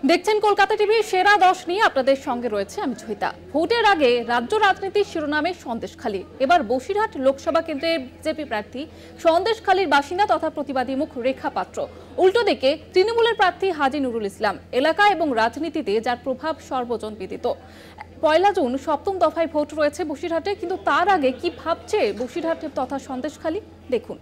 দেখছেন কলকাতা টিভি সেরা 10 নিয়ে আপনাদের সঙ্গে রয়েছে আমি জয়িতা। ভোটের আগে রাজ্য রাজনীতির শিরোনামে সন্দেশখালী। এবার বসিরহাট লোকসভা কেন্দ্রের বিজেপি প্রার্থী সন্দেশখালীর বাসিন্দা তথা প্রতিবাদী মুখ রেখা পাত্র। উল্টো দিকে তৃণমূলের প্রার্থী হাজী নুরুল ইসলাম, এলাকা এবং রাজনীতিতে যার প্রভাব সর্বজন বিদিত। 1 জুন 7ম দফায় ভোট রয়েছে বসিরহাটে, কিন্তু তার আগে কি ভাবছে বসিরহাট তথা সন্দেশখালী দেখুন।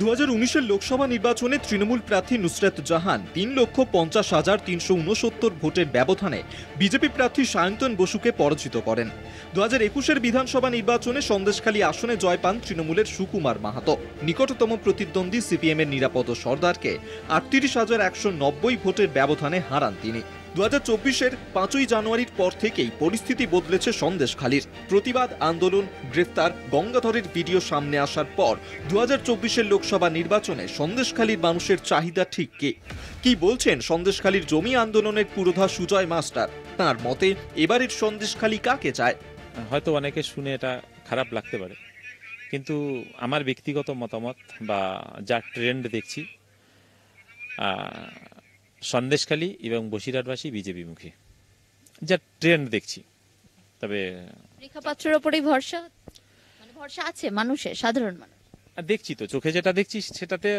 2019 লোকসভা নির্বাচনে তৃণমূল প্রার্থী নুসরাত জাহান 3,50,369 ভোটের ব্যবধানে বিজেপি প্রার্থী সায়ন্তন বসুকে পরাজিত করেন। 2021 বিধানসভা নির্বাচনে সন্দেশখালী আসনে জয় পান তৃণমূলের সুকুমার মাহাতো। নিকটতম প্রতিদ্বন্দ্বী সিপিএম-এর নিরাপদ সর্দারকে 38,190 ভোটের ব্যবধানে হারান তিনি। 2024-এর 5ই জানুয়ারির পর থেকেই পরিস্থিতি বদলেছে সন্দেশখালীর। প্রতিবাদ আন্দোলন, গ্রেফতার, গঙ্গাধরের ভিডিও সামনে আসার পর 2024-এর লোকসভা নির্বাচনে সন্দেশখালীর মানুষের চাহিদা ঠিক কি বলছেন সন্দেশখালীর জমি আন্দোলনের পুরোধা সুজয় মাস্টার। তার মতে এবারের সন্দেশখালী কাকে চায়? হয়তো অনেকে শুনে এটা খারাপ লাগতে পারে, কিন্তু আমার ব্যক্তিগত মতামত বা যা ট্রেন্ড দেখছি, সন্দেশখালী এবং বসিরহাটবাসী বিজেপি মুখী, যা ট্রেন্ড দেখছি। তবে রেখা পাত্রের উপরেই ভরসা আছে মানুষের, সাধারণ মানুষ দেখছি তো, চোখে যেটা দেখছি সেটাতে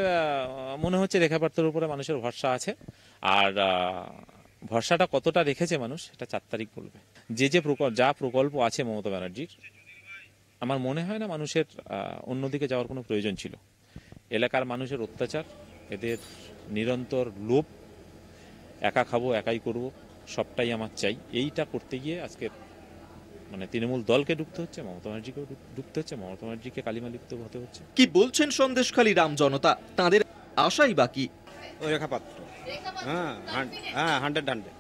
মনে হচ্ছে রেখা পাত্রের উপরে মানুষের ভরসা আছে। আর ভরসাটা কতটা রেখেছে মানুষ সেটা 4 তারিখ বলবে। যা প্রকল্প আছে মমতা ব্যানার্জির, আমার মনে হয় না মানুষের অন্যদিকে যাওয়ার কোনো প্রয়োজন ছিল। এলাকার মানুষের অত্যাচার, এদের নিরন্তর লোভ, একা খাবো একাই করব, সবটাই আমার চাই, এইটা করতে গিয়ে আজকে তৃণমূল দলকে ঢুকতে হচ্ছে, মমতা ব্যানার্জিকেও ঢুকতে হচ্ছে, মমতা ব্যানার্জিকে কালিমালিপ্ত হতে হচ্ছে। কি বলছেন সন্দেশখালী রাম জনতা, তাদের আশাই বাকি? রেখা পাত্র, হ্যাঁ 100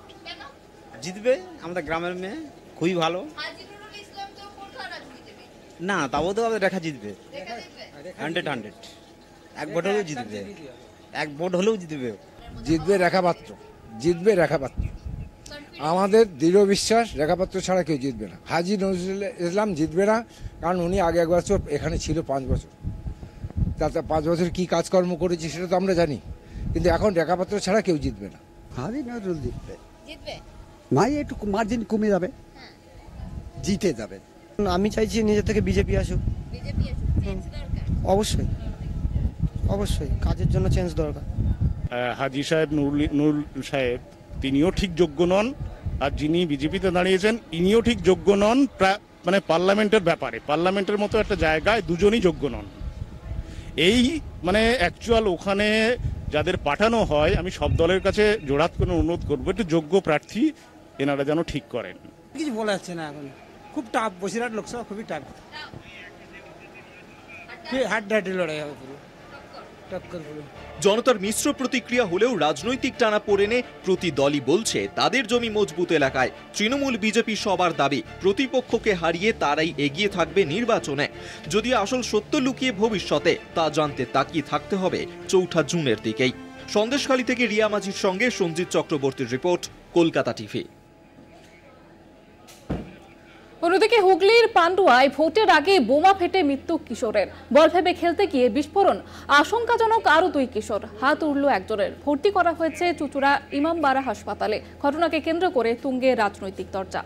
জিতবে। আমাদের গ্রামের মেয়ে খুবই ভালো। না তাও তো রেখা জিতবে, 100 এক ভোট হলেও জিতবে, এক ভোট হলেও জিতবে। জিতবে রেখা পাত্র, জিতবে রেখা পাত্র। আমাদের দৃঢ় বিশ্বাস রেখাপাত্র ছাড়া কেউ জিতবে না। হাজী নজরুল ইসলাম জিতবে না, কারণ উনি আগে 1 বছর এখানে ছিল, 5 বছর। তাতে 5 বছর কি কাজকর্ম করেছে সেটা তো আমরা জানি, কিন্তু এখন রেখাপাত্র ছাড়া কেউ জিতবে না। হাজী নজরুল জিতবে, ভাই একটু মার্জিন কমে যাবে, জিতে যাবে। আমি চাইছি নিজে থেকে বিজেপি আসুক। অবশ্যই অবশ্যই কাজের জন্য চেঞ্জ দরকার। হাজী সাহেব নুরুল সাহেব তিনিও ঠিক যোগ্য নন, আর যিনি বিজেপিতে দাঁড়িয়েছেন ইনিও ঠিক যোগ্য নন। পার্লামেন্টের ব্যাপারে, পার্লামেন্টের মতো একটা জায়গায় দুজনই যোগ্য নন। এই অ্যাকচুয়াল ওখানে যাদের পাঠানো হয়, আমি সব দলের কাছে জোড়াত করে অনুরোধ করবো, একটু যোগ্য প্রার্থী এনারা যেন ঠিক করেন। কিছু বলা যাচ্ছে না, এখন খুব টাফ। বসিরহাট লোকসভা খুবই টাফ, হাড্ডাহাড্ডি লড়াই হবে পুরো, টক্কর পুরো। জনতার মিশ্র প্রতিক্রিয়া হলেও রাজনৈতিক টানাপোড়েনে প্রতি দলই বলছে তাদের জমি মজবুত এলাকায়। তৃণমূল, বিজেপি সবার দাবি প্রতিপক্ষকে হারিয়ে তারাই এগিয়ে থাকবে নির্বাচনে। যদি আসল সত্য লুকিয়ে ভবিষ্যতে, তা জানতে তাকিয়ে থাকতে হবে 4 জুনের দিকেই। সন্দেশখালী থেকে রিয়া মাঝির সঙ্গে সঞ্জিত চক্রবর্তীর রিপোর্ট, কলকাতা টিভি। অন্যদিকে হুগলির পান্ডুয়ায় ভোটের আগে বোমা ফেটে মৃত্যু কিশোরের। বল ভেবে খেলতে গিয়ে বিস্ফোরণ, আশঙ্কাজনক আরো 2 কিশোর। হাত উড়ল একজনের। ভর্তি করা হয়েছে চুঁচুড়া ইমামবাড়া হাসপাতালে। ঘটনাকে কেন্দ্র করে তুঙ্গে রাজনৈতিক চর্চা।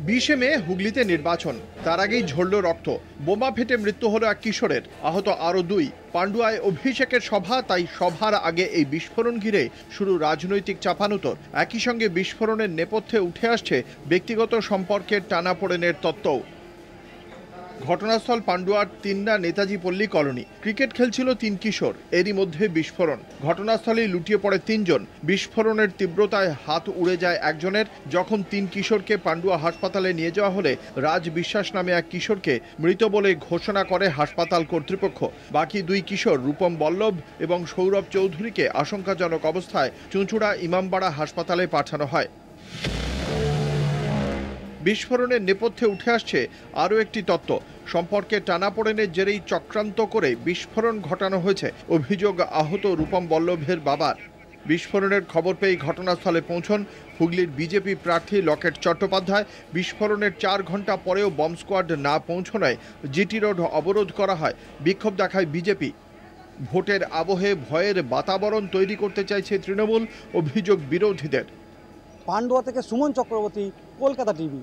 20 মে হুগলিতে নির্বাচন, তার আগেই ঝরল রক্ত। বোমা ফেটে মৃত্যু হলো 1 কিশোরের, আহত আরো 2। পান্ডুয়ায় অভিষেকের সভা, তাই সভার আগে এই বিস্ফোরণ ঘিরে শুরু রাজনৈতিক চাপানুতর। একই সঙ্গে বিস্ফোরণের নেপথ্যে উঠে আসছে ব্যক্তিগত সম্পর্কের টানাপোড়েনের তত্ত্বও। ঘটনাস্থল পান্ডুয়ার তিন্না নেতাজি পল্লী কলোনি। ক্রিকেট খেলছিল 3 কিশোর, এরই মধ্যে বিস্ফোরণ। ঘটনাস্থলেই লুটিয়ে পড়ে 3 জন। বিস্ফোরণের তীব্রতায় হাত উড়ে যায় একজনের। যখন 3 কিশোরকে পান্ডুয়া হাসপাতালে নিয়ে যাওয়া হলে রাজ বিশ্বাস নামে 1 কিশোরকে মৃত বলে ঘোষণা করে হাসপাতাল কর্তৃপক্ষ। বাকি 2 কিশোর রূপম বল্লভ এবং সৌরভ চৌধুরীকে আশঙ্কাজনক অবস্থায় চুঁচুড়া ইমামবাড়া হাসপাতালে পাঠানো হয়। বিস্ফোরণের নেপথ্যে উঠে আসছে আরও একটি তত্ত্ব। সম্পর্কে টানাপোড়েনের জেরেই চক্রান্ত করে বিস্ফোরণ ঘটানো হয়েছে, অভিযোগ আহত রূপম বল্লভের বাবার। বিস্ফোরণের খবর পেয়ে ঘটনাস্থলে পৌঁছন হুগলির বিজেপি প্রার্থী লকেট চট্টোপাধ্যায়। বিস্ফোরণের 4 ঘন্টা পরেও বম্ব স্কোয়াড না পৌঁছানোয় জিটি রোড অবরোধ করা হয়। বিক্ষোভ দেখায় বিজেপি। ভোটের আবহে ভয়ের বাতাবরণ তৈরি করতে চাইছে তৃণমূল, অভিযোগ বিরোধীদের। পান্ডুয়া থেকে Suman Chakraborty, Kolkata TV.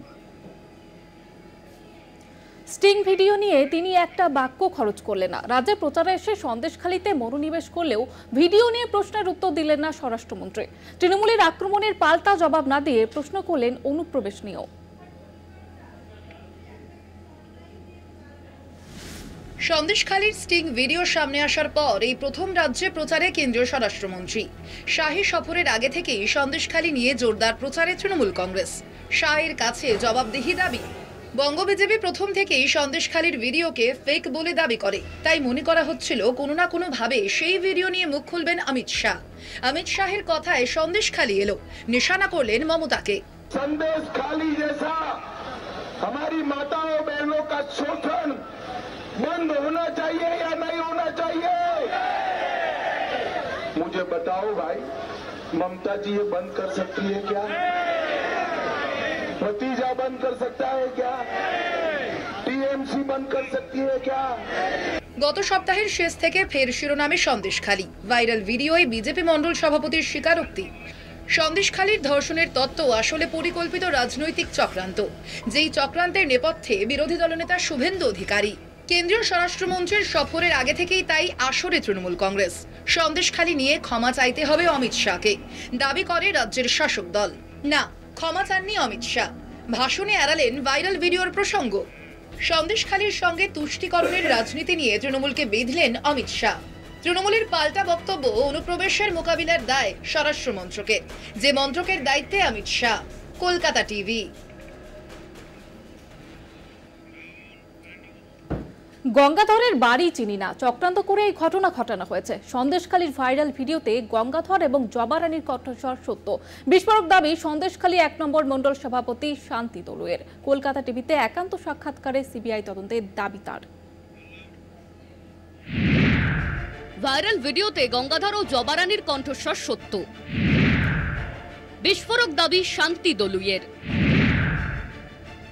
Sting video নিয়ে তিনি একটা বাক্য খরচ করলেন না। রাজ্যে প্রচারে এসে সন্দেশখালীতে মনোনিবেশ করলেও ভিডিও নিয়ে প্রশ্নের উত্তর দিলেন না স্বরাষ্ট্রমন্ত্রী। তৃণমূলের আক্রমণের পাল্টা জবাব না দিয়ে প্রশ্ন করলেন অনুপ্রবেশ নিয়েও। সন্দেশখালীর স্টিং ভিডিও সামনে আসার পর এই প্রথম রাজ্যে প্রচারে কেন্দ্রীয় স্বরাষ্ট্রমন্ত্রী। শাহী সফরের আগে থেকেই সন্দেশখালী নিয়ে জোরদার প্রচারে তৃণমূল কংগ্রেস। শাহের কাছে জবাবদিহি দাবি। বঙ্গ বিজেপি প্রথম থেকেই সন্দেশখালীর ভিডিওকে ফেক বলে দাবি করে, তাই মনে করা হচ্ছিল কোনো না কোনো ভাবে সেই ভিডিও নিয়ে মুখ খুলবেন অমিত শাহ। অমিত শাহের কথায় সন্দেশখালী এলো, নিশানা করলেন মমতাকে। संदेशखाली जैसा हमारी माताओं बहनों का शोषण बंद होना चाहिए या नहीं होना चाहिए? मुझे बताओ भाई, ममता जी ये बंद कर सकती है क्या? भतीजा बंद कर सकता है क्या? टीएमसी बंद कर सकती है क्या? গত সপ্তাহের শেষ থেকে ফের শিরোনামে সন্দেশখালী। ভাইরাল ভিডিওয় বিজেপি মণ্ডল সভাপতির স্বীকারোক্তি। সন্দেশখালীর ধর্ষণের তত্ত্ব আসলে পরিকল্পিত রাজনৈতিক চক্রান্ত, যেই চক্রান্তের নেপথ্যে বিরোধী দলনেতা শুভেন্দু অধিকারী। কেন্দ্রীয় স্বরাষ্ট্রমন্ত্রীর সফরের আগে থেকেই তাই আসরে তৃণমূল কংগ্রেস। সন্দেশখালী নিয়ে ক্ষমা চাইতে হবে অমিত শাহকে, দাবি করে রাজ্যের শাসক দল। না, ক্ষমা চাননি অমিত শাহ। ভাষণে এড়ালেন ভাইরাল ভিডিওর প্রসঙ্গ। সন্দেশখালীর সঙ্গে তুষ্টিকরণের রাজনীতি নিয়ে তৃণমূলকে বেঁধলেন অমিত শাহ। তৃণমূলের পাল্টা বক্তব্য, অনুপ্রবেশের মোকাবিলার দায় স্বরাষ্ট্র মন্ত্রকের, যে মন্ত্রকের দায়িত্বে অমিত শাহ। কলকাতা টিভি। গঙ্গাধরের বাড়ি চিনি না, চক্রান্ত করে এই ঘটনা ঘটানো হয়েছে। সন্দেশখালীর ভাইরাল ভিডিওতে গঙ্গাধর এবং জবারানীর কণ্ঠস্বর সত্য। বিস্ফোরক দাবি সন্দেশখালী 1 নম্বর মণ্ডল সভাপতি শান্তি দলুয়ের। কলকাতা টিভিতে একান্ত সাক্ষাৎকারে সিবিআই তদন্তের দাবি তার। ভাইরাল ভিডিওতে গঙ্গাধর ও জবারানীর কণ্ঠস্বর সত্য। বিস্ফোরক দাবি শান্তি দলুইয়ের।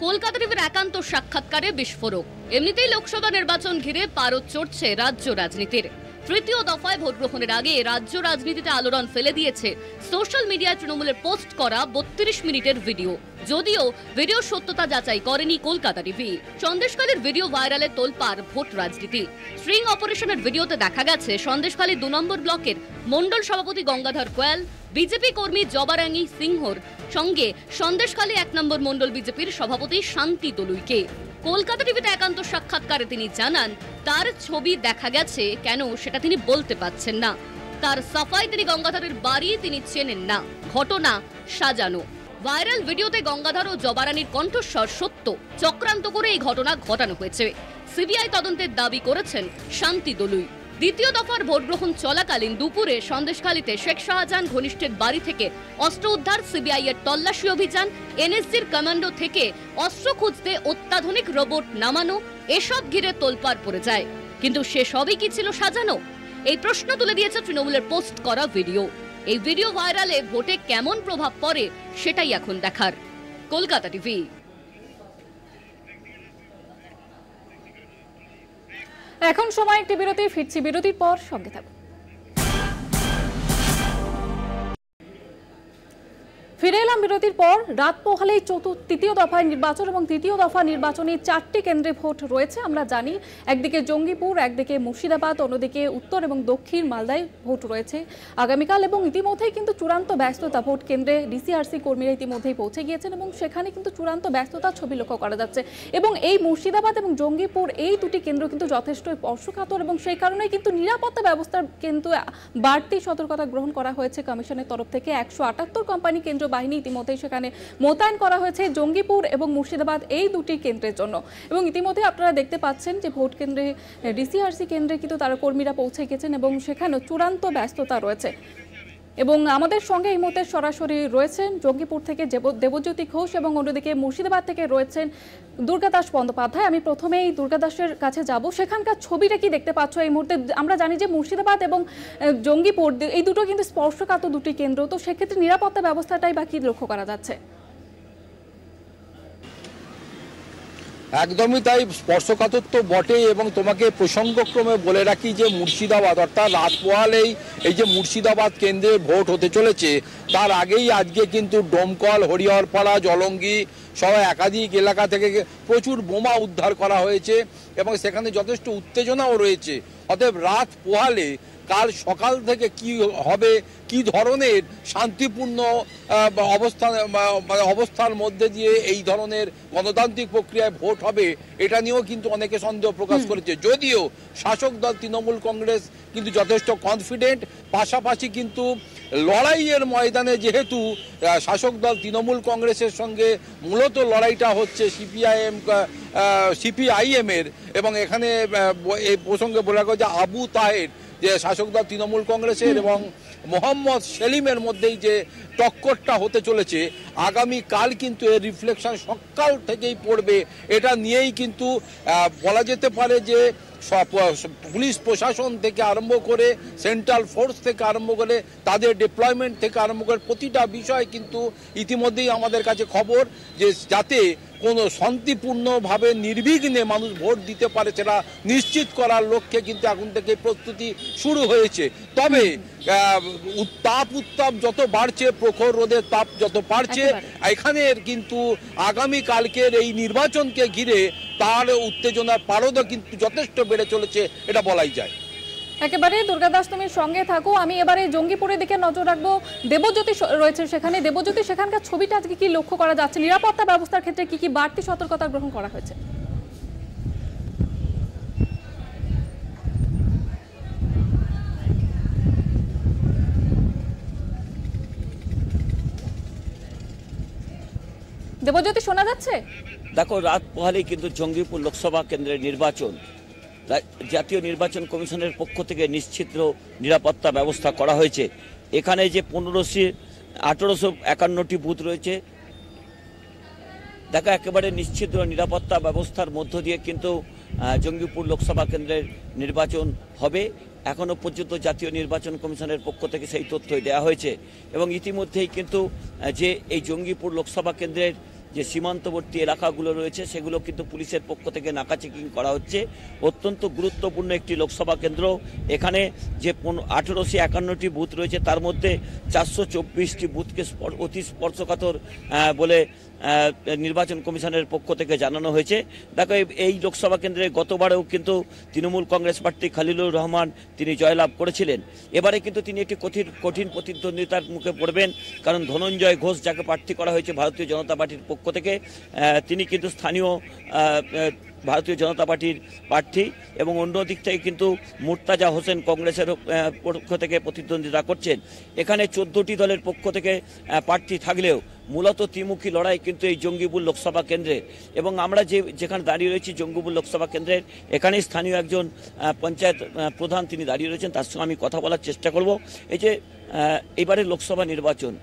কলকাতা টিভির একান্ত সাক্ষাৎকারে বিস্ফোরক। এমনিতেই লোকসভা নির্বাচন ঘিরে পারদ চড়ছে রাজ্য রাজনীতির। তৃতীয় দফায় ভোট গ্রহণের আগে রাজ্য রাজনীতিতে আলোড়ন ফেলে দিয়েছে সোশ্যাল মিডিয়ায় তৃণমূলের পোস্ট করা 32 মিনিটের ভিডিও। যদিও ভিডিওর সত্যতা যাচাই করেনি কলকাতা টিভি। সন্দেশখালীর ভিডিও ভাইরালে তোলপাড় ভোট রাজনীতি। স্ট্রিং অপারেশনের ভিডিওতে দেখা গেছে সন্দেশখালী 2 নম্বর ব্লকের মণ্ডল সভাপতি গঙ্গাধর কোয়াল বিজেপি কর্মী জবারানী সিংহর সঙ্গে সন্দেশখালী 1 নম্বর মণ্ডল বিজেপির সভাপতি শান্তি দলুইকে। কলকাতা টিভিতে একান্ত সাক্ষাৎকারে তিনি জানান, তার ছবি দেখা গেছে, কেন সেটা তিনি বলতে পারছেন না। তার সাফাই, তিনি গঙ্গাধরের বাড়ি তিনি চেনেন না, ঘটনা সাজানো। ভাইরাল ভিডিওতে গঙ্গাধর ও জবারানীর কণ্ঠস্বর সত্য, চক্রান্ত করে এই ঘটনা ঘটানো হয়েছে। সিবিআই তদন্তের দাবি করেছেন শান্তি দলুই। দ্বিতীয় দফার ভোট গ্রহণ চলাকালীন দুপুরে সন্দেশখালীতে শেখ শাহজাহান ঘনিষ্ঠের বাড়ি থেকে অস্ত্র উদ্ধার, সিবিআই এর তল্লাশি অভিযান, এনএসজির কমান্ডো থেকে অস্ত্র খুঁজতে অত্যাধুনিক রোবট নামানো, এসব ঘিরে তোলপাড় পড়ে যায়। কিন্তু সে সবই কি ছিল সাজানো? এই প্রশ্ন তুলে দিয়েছে তৃণমূলের পোস্ট করা ভিডিও। এই ভিডিও ভাইরালে ভোটে কেমন প্রভাব পড়ে সেটাই এখন দেখার। কলকাতা টিভি। এখন সময় একটি বিরতি, ফিরছি বিরতির পর, সঙ্গে থাকুন। ফিরে এলাম বিরতির পর। রাত পোহালেই তৃতীয় দফায় নির্বাচন এবং তৃতীয় দফা নির্বাচনে 4টি কেন্দ্রে ভোট রয়েছে। আমরা জানি একদিকে জঙ্গিপুর, একদিকে মুর্শিদাবাদ, অন্যদিকে উত্তর এবং দক্ষিণ মালদায় ভোট রয়েছে আগামীকাল। এবং ইতিমধ্যেই কিন্তু চূড়ান্ত ব্যস্ততা, ভোট কেন্দ্রে ডিসিআরসি কর্মীরা ইতিমধ্যেই পৌঁছে গিয়েছেন এবং সেখানে কিন্তু চূড়ান্ত ব্যস্ততার ছবি লক্ষ্য করা যাচ্ছে। এবং এই মুর্শিদাবাদ এবং জঙ্গিপুর, এই দুটি কেন্দ্র কিন্তু যথেষ্ট স্পর্শকাতর এবং সেই কারণেই কিন্তু নিরাপত্তা ব্যবস্থার কিন্তু বাড়তি সতর্কতা গ্রহণ করা হয়েছে কমিশনের তরফ থেকে। 178 কোম্পানি কেন্দ্র বাহিনী ইতিমধ্যেই সেখানে মোতায়েন করা হয়েছে জঙ্গিপুর এবং মুর্শিদাবাদ এই দুটি কেন্দ্রের জন্য। এবং ইতিমধ্যে আপনারা দেখতে পাচ্ছেন যে ভোট কেন্দ্রে, ডিসিআরসি কেন্দ্রে কিন্তু তারা কর্মীরা পৌঁছে গেছেন এবং সেখানে চূড়ান্ত ব্যস্ততা রয়েছে। এবং আমাদের সঙ্গে এই মুহূর্তে সরাসরি রয়েছেন জঙ্গিপুর থেকে দেবজ্যোতি ঘোষ এবং অন্যদিকে মুর্শিদাবাদ থেকে রয়েছেন দুর্গাদাস বন্দ্যোপাধ্যায়। আমি প্রথমেই দুর্গাদাসের কাছে যাব, সেখানকার ছবিটা কি দেখতে পাচ্ছ এই মুহূর্তে? আমরা জানি যে মুর্শিদাবাদ এবং জঙ্গিপুর এই দুটো কিন্তু স্পর্শকাতর দুটি কেন্দ্র, তো সেক্ষেত্রে নিরাপত্তা ব্যবস্থাটাই বা কি লক্ষ্য করা যাচ্ছে? একদমই তাই, স্পর্শকাতর তো বটেই। এবং তোমাকে প্রসঙ্গক্রমে বলে রাখি যে মুর্শিদাবাদ অর্থাৎ রাত পোহালেই এই যে মুর্শিদাবাদ কেন্দ্রে ভোট হতে চলেছে, তার আগেই আজকে কিন্তু ডোমকল, হরিহরপাড়া, জলঙ্গি সহ একাধিক এলাকা থেকে প্রচুর বোমা উদ্ধার করা হয়েছে এবং সেখানে যথেষ্ট উত্তেজনাও রয়েছে। অতএব রাত পোহালে কাল সকাল থেকে কি হবে, কি ধরনের শান্তিপূর্ণ অবস্থার মধ্যে দিয়ে এই ধরনের গণতান্ত্রিক প্রক্রিয়ায় ভোট হবে, এটা নিয়েও কিন্তু অনেকে সন্দেহ প্রকাশ করেছে। যদিও শাসক দল তৃণমূল কংগ্রেস কিন্তু যথেষ্ট কনফিডেন্ট। পাশাপাশি কিন্তু লড়াইয়ের ময়দানে যেহেতু শাসক দল তৃণমূল কংগ্রেসের সঙ্গে মূলত লড়াইটা হচ্ছে সিপিআইএম এর, এবং এখানে এই প্রসঙ্গে বলা যায় যে আবু তাহের যে শাসক দল তৃণমূল কংগ্রেসের এবং মোহাম্মদ সেলিমের মধ্যেই যে টক্করটা হতে চলেছে, আগামী কাল কিন্তু এর রিফ্লেকশন সকাল থেকেই পড়বে। এটা নিয়েই কিন্তু বলা যেতে পারে যে পুলিশ প্রশাসন থেকে আরম্ভ করে সেন্ট্রাল ফোর্স থেকে আরম্ভ করে তাদের ডিপ্লয়মেন্ট থেকে আরম্ভ করে প্রতিটা বিষয় কিন্তু ইতিমধ্যেই আমাদের কাছে খবর, যে যাতে কোনো শান্তিপূর্ণভাবে নির্বিঘ্নে মানুষ ভোট দিতে পারে সেটা নিশ্চিত করার লক্ষ্যে কিন্তু এখন থেকে প্রস্তুতি শুরু হয়েছে। তবে উত্তাপ যত বাড়ছে, প্রখর রোদের তাপ যত বাড়ছে, এখানের কিন্তু আগামী কালকের এই নির্বাচনকে ঘিরে তার উত্তেজনার পারদও কিন্তু যথেষ্ট বেড়ে চলেছে, এটা বলাই যায়। একেবারে দুর্গাদাস, তুমি সঙ্গে থাকো। আমি এবারে জঙ্গিপুরের দিকে নজর রাখবো। দেবজ্যোতি রয়েছে সেখানে। দেবজ্যোতি, সেখানকার ছবিটা আজকে কি লক্ষ্য করা যাচ্ছে? নিরাপত্তা ব্যবস্থার ক্ষেত্রে কি কি বাড়তি সতর্কতা গ্রহণ করা হয়েছে? দেবজ্যোতি, শোনা যাচ্ছে? দেখো, রাত পোহালেই কিন্তু জঙ্গিপুর লোকসভা কেন্দ্রের নির্বাচন। জাতীয় নির্বাচন কমিশনের পক্ষ থেকে নিশ্চিত নিরাপত্তা ব্যবস্থা করা হয়েছে। এখানে যে 1851টি বুথ রয়েছে, দেখো একেবারে নিশ্চিত নিরাপত্তা ব্যবস্থার মধ্য দিয়ে কিন্তু জঙ্গিপুর লোকসভা কেন্দ্রের নির্বাচন হবে। এখনও পর্যন্ত জাতীয় নির্বাচন কমিশনের পক্ষ থেকে সেই তথ্যই দেওয়া হয়েছে এবং ইতিমধ্যেই কিন্তু যে এই জঙ্গিপুর লোকসভা কেন্দ্রের যে সীমান্তবর্তী এলাকাগুলো রয়েছে সেগুলো কিন্তু পুলিশের পক্ষ থেকে নাকা চেকিং করা হচ্ছে। অত্যন্ত গুরুত্বপূর্ণ একটি লোকসভা কেন্দ্র। এখানে যে 1851টি বুথ রয়েছে তার মধ্যে 424টি বুথকে অতি স্পর্শকাতর বলে নির্বাচন কমিশনের পক্ষ থেকে জানানো হয়েছে। দেখো, এই লোকসভা কেন্দ্রে গতবারেও কিন্তু তৃণমূল কংগ্রেস প্রার্থী খলিলুর রহমান তিনি জয়লাভ করেছিলেন। এবারে কিন্তু তিনি একটি কঠিন প্রতিদ্বন্দ্বিতার মুখে পড়বেন, কারণ ধনঞ্জয় ঘোষ যাকে প্রার্থী করা হয়েছে ভারতীয় জনতা পার্টির পক্ষ থেকে, তিনি কিন্তু স্থানীয় ভারতীয় জনতা পার্টির প্রার্থী এবং অন্য দিক থেকে কিন্তু মুর্তাজা হোসেন কংগ্রেসের পক্ষ থেকে প্রতিদ্বন্দ্বিতা করছেন। এখানে 14টি দলের পক্ষ থেকে প্রার্থী থাকলেও মূলত ত্রিমুখী লড়াই কিন্তু এই জঙ্গিপুর লোকসভা কেন্দ্রে। এবং আমরা যেখানে দাঁড়িয়ে রয়েছি জঙ্গিপুর লোকসভা কেন্দ্রের, এখানে স্থানীয় একজন পঞ্চায়েত প্রধান তিনি দাঁড়িয়ে রয়েছেন, তার সঙ্গে আমি কথা বলার চেষ্টা করব। এই যে এবারে লোকসভা নির্বাচন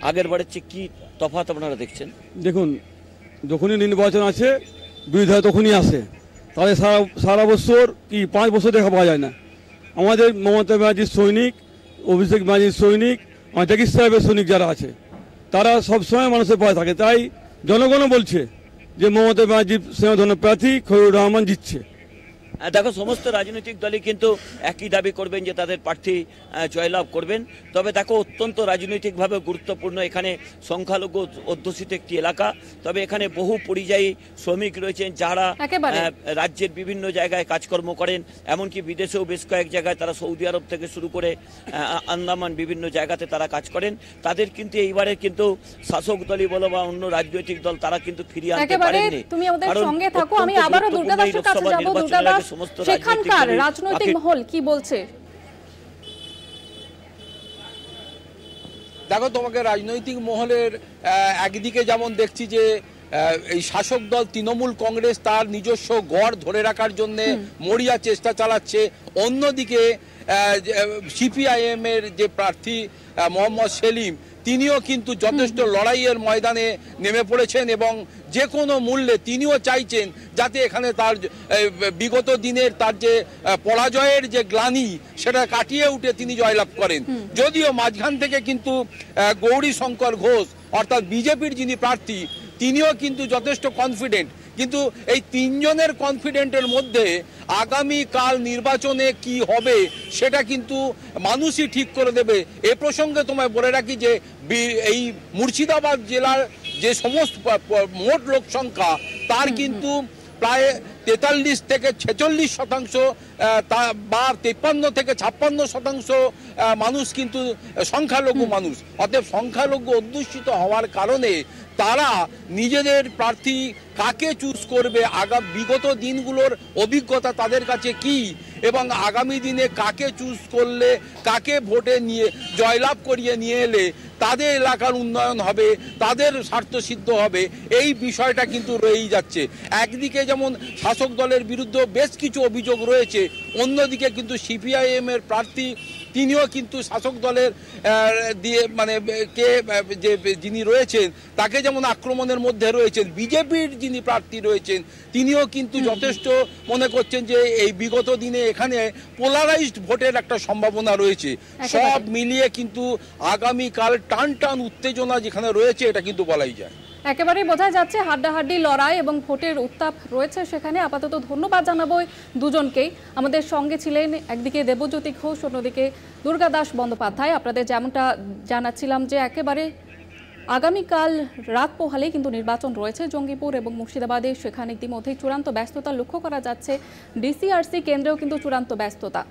আগের বারের চেয়ে কী তফাৎ আপনারা দেখছেন? দেখুন, যখনই নির্বাচন আছে বিরোধী তখনই আসে, তাহলে সারা বছর কি 5 বছর দেখা পাওয়া যায় না। আমাদের মমতা ব্যানার্জির সৈনিক, অভিষেক ব্যানার্জির সৈনিক, আমার জাকির সাহেবের সৈনিক যারা আছে তারা সবসময় মানুষের পাশে থাকে। তাই জনগণও বলছে যে মমতা ব্যানার্জির সেনাধন্য প্রার্থী খলিলুর রহমান জিতছে। দেখো, সমস্ত রাজনৈতিক দলই কিন্তু একই দাবি করবেন যে তাদের প্রার্থী জয়লাভ করবেন। তবে দেখো, অত্যন্ত রাজনৈতিকভাবে গুরুত্বপূর্ণ এখানে সংখ্যালঘু অধ্যুষিত একটি এলাকা। তবে এখানে বহু পরিযায়ী শ্রমিক রয়েছেন যারা রাজ্যের বিভিন্ন জায়গায় কাজকর্ম করেন, এমনকি বিদেশেও বেশ কয়েক জায়গায় তারা সৌদি আরব থেকে শুরু করে আন্দামান বিভিন্ন জায়গাতে তারা কাজ করেন। তাদের কিন্তু এইবারে কিন্তু শাসক দলই বলো বা অন্য রাজনৈতিক দল তারা কিন্তু ফিরিয়ে আনতে পারেননি। তুমি আমাদের সঙ্গে থাকো, আমি আবারও দুর্গাদাসের কাছে যাব। দুর্গাদাস, সেখানকার রাজনৈতিক মহল কি বলছে? দেখো, তোমাকে রাজনৈতিক মহলের একদিকে যেমন দেখছি যে এই শাসক দল তৃণমূল কংগ্রেস তার নিজস্ব গড় ধরে রাখার জন্য মরিয়া চেষ্টা চালাচ্ছে, অন্যদিকে সিপিআইএম এর যে প্রার্থী মোহাম্মদ সেলিম, তিনিও কিন্তু যথেষ্ট লড়াইয়ের ময়দানে নেমে পড়েছেন এবং যে কোনো মূল্যে তিনিও চাইছেন যাতে এখানে তার বিগত দিনের তার যে পরাজয়ের যে গ্লানি সেটা কাটিয়ে উঠে তিনি জয়লাভ করেন। যদিও মাঝখান থেকে কিন্তু গৌরী শঙ্কর ঘোষ অর্থাৎ বিজেপির যিনি প্রার্থী তিনিও কিন্তু যথেষ্ট কনফিডেন্ট, কিন্তু এই তিনজনের কনফিডেন্টের মধ্যে আগামীকাল নির্বাচনে কি হবে সেটা কিন্তু মানুষই ঠিক করে দেবে। এ প্রসঙ্গে তোমায় বলে রাখি যে এই মুর্শিদাবাদ জেলার যে সমস্ত মোট লোক সংখ্যা তার কিন্তু প্রায় 43 থেকে 46% বা 53 থেকে 56% মানুষ কিন্তু সংখ্যালঘু মানুষ। অতএব সংখ্যালঘু অধ্যুষিত হওয়ার কারণে তারা নিজেদের প্রার্থী কাকে চুজ করবে, বিগত দিনগুলোর অভিজ্ঞতা তাদের কাছে কি এবং আগামী দিনে কাকে চুজ করলে কাকে ভোটে নিয়ে জয়লাভ করিয়ে নিয়ে এলে তাদের এলাকার উন্নয়ন হবে, তাদের স্বার্থ সিদ্ধ হবে, এই বিষয়টা কিন্তু রয়েই যাচ্ছে। একদিকে যেমন শাসক দলের বিরুদ্ধে বেশ কিছু অভিযোগ রয়েছে, অন্যদিকে কিন্তু সিপিআইএম এর প্রার্থী তিনিও কিন্তু শাসক দলের দিয়ে মানে যে যিনি রয়েছেন তাকে যেমন আক্রমণের মধ্যে রয়েছেন, বিজেপির যিনি প্রার্থী রয়েছেন তিনিও কিন্তু যথেষ্ট মনে করছেন যে এই বিগত দিনে এখানে পোলারাইজড ভোটের একটা সম্ভাবনা রয়েছে। সব মিলিয়ে কিন্তু আগামীকাল টান টান উত্তেজনা যেখানে রয়েছে এটা কিন্তু বলাই যায়। একেবারেই বোঝা যাচ্ছে হাড্ডাহাড্ডি লড়াই এবং ভোটের উত্তাপ রয়েছে সেখানে। আপাতত ধন্যবাদ জানাবো দুজনকেই। আমাদের সঙ্গে ছিলেন একদিকে দেবজ্যোতি ঘোষ, অন্যদিকে দুর্গা দাস বন্দ্যোপাধ্যায়। আপনাদের যেমনটা জানাচ্ছিলাম যে একেবারে আগামীকাল রাত পোহালেই কিন্তু নির্বাচন রয়েছে জঙ্গিপুর এবং মুর্শিদাবাদে, সেখানে ইতিমধ্যেই চূড়ান্ত ব্যস্ততা লক্ষ্য করা যাচ্ছে। ডিসিআরসি কেন্দ্রেও কিন্তু চূড়ান্ত ব্যস্ততা।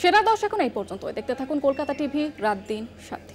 সেরা 10 এখন এই পর্যন্ত। দেখতে থাকুন কলকাতা টিভি, রাত দিন সাথে।